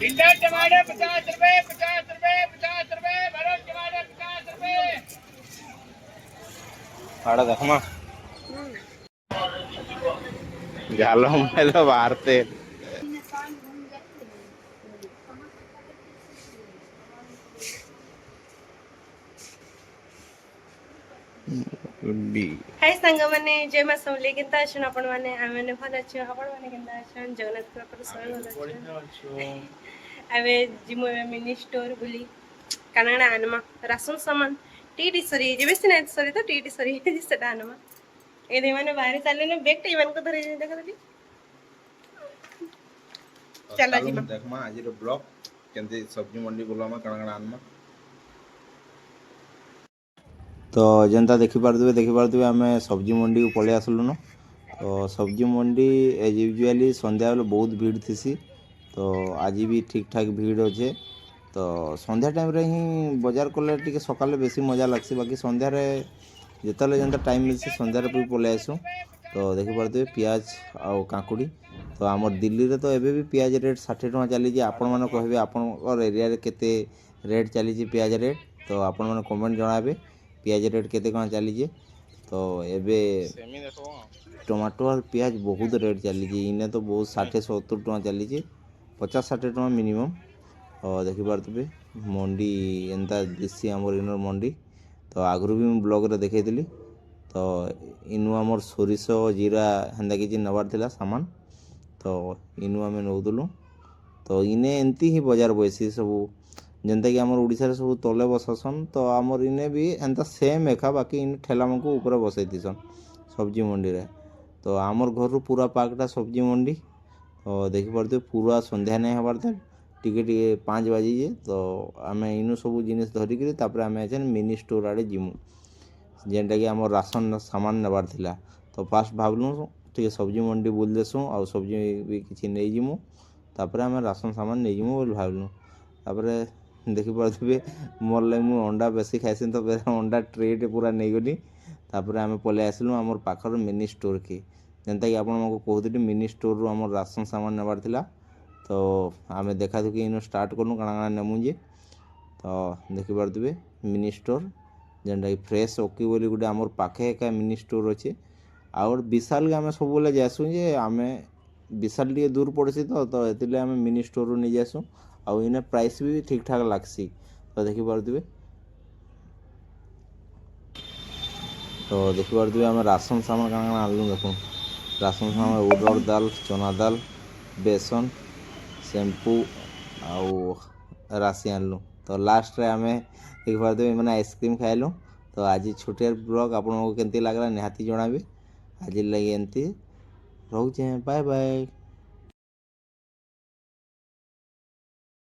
भिंडा टमाटर 50 रुपए 50 रुपए 50 रुपए भरत टमाटर 50 रुपए। आड़ा देखमा जालो में तो बाहरते बी हाय सांग माने जय मां समले केनता अछन आपण माने आ माने भल अछि आपण माने केनता अछन जगन्नाथ कृपा सब भल अछि आबे जिमो मिनी स्टोर बुली कानाडा आनमा राशन सामान टीटी सरी जेबे सिना सरी तो टीटी सरी सेटा आनमा एदे माने बाहर चले ने बेग टे मन को धरे देख दली चला चलो जिमा देखमा आज रो ब्लॉग केंते सब्जी मंडी बुलामा कणा आनमा तो जेनता देखि पारदबे आमे सब्जी मंडी को पळे आसलु न तो सब्जी मंडी एज यूजुअली संध्या बेले बहुत भीड़ थिसी तो आज भी ठीक ठाक भीड़ अच्छे तो संध्या टाइम रे ही बाजार कले टिके सकाले बेसी मजा लागसी बाकी संध्या रे जेतले जेनता टाइम मिलसी संध्या रे भी पळे आसु तो देखि पारदबे प्याज आउ काकुड़ी तो आमर दिल्ली रे तो एबे भी प्याज रेट 60 टका चली आपण माने कहबे आपण एरिया रे केते रेट चली प्याज रेट तो आपण माने कमेंट जणाबे प्याज रेट केते कौन चली तो एबे टमाटो और प्याज बहुत रेट चली इने तो बहुत 60-70 टका चली 50-60 टका मिनिमम और देखि पारतबे मंडी एंता दिसी हमर इनर मंडी तो आगु भी ब्लॉग रे देखैतली तो इनु हमर सोरिषो जीरा हेंदा किछि नबार थिला सामान तो इनु आमे नउदलु तो इने एंती ही बाजार बयसी सब जेनता कि आमर ओडिसा रे सब तले बससन तो आमर इने भी एंता सेम एका बाकी इन ठेला मन को ऊपर बसै दिसन सब्जी मंडी रे तो आमर घर रु पूरा पार्कटा सब्जी मंडी तो देखि परते पूरा संध्या नै हबार था टिके टिके 5 बजे जे तो आमे इनु सब जिनिस धरि कि तापर आमे एछन मिनी स्टोर आडे जिमु जेनटा कि आमर राशन सामान नबार थिला तो फास्ट भाबलु टिके सब्जी मंडी बुल देसु आ सब्जी भी किछि नै जिमु तापर आमे राशन सामान नै जिमु बोल भाबलु तापर देखि पारथबे मोर लाग मु अंडा बेसी खाइसिन तो अंडा ट्रेट पूरा नै गनी तापर आमे पले आसलु हमर पाखर मिनी स्टोर के जेनता कि आपण मको कहउतली मिनी स्टोर रु हमर राशन सामान नबार थिला तो आमे देखा दुकी इनो स्टार्ट करनु काना काना नेमु जे तो देखि पारथबे मिनी स्टोर जेनटा कि फ्रेश ओकी बोली गुटे हमर पाखे एका मिनी स्टोर अछि और विशाल के आमे सब बोले जासु जे आमे विशाल टी दूर पड़सी तो एतिले आमे मिनी स्टोर रु नै जासु आ इने प्राइस भी ठीक ठाक लागसी तो देखि पारथबे तो देखि पारथबे आमे राशन सामान काना काना आलु देखु राशन सामान उड़द दाल चना दाल बेसन शैम्पू आउ राशि आनलु तो लास्ट रे आमे देखि पारथबे माने आइसक्रीम खाइलु तो आज छोटे ब्लॉग आपन को केनती लागला निहाती जणाबे आज लगे एंती रहू बाय बाय।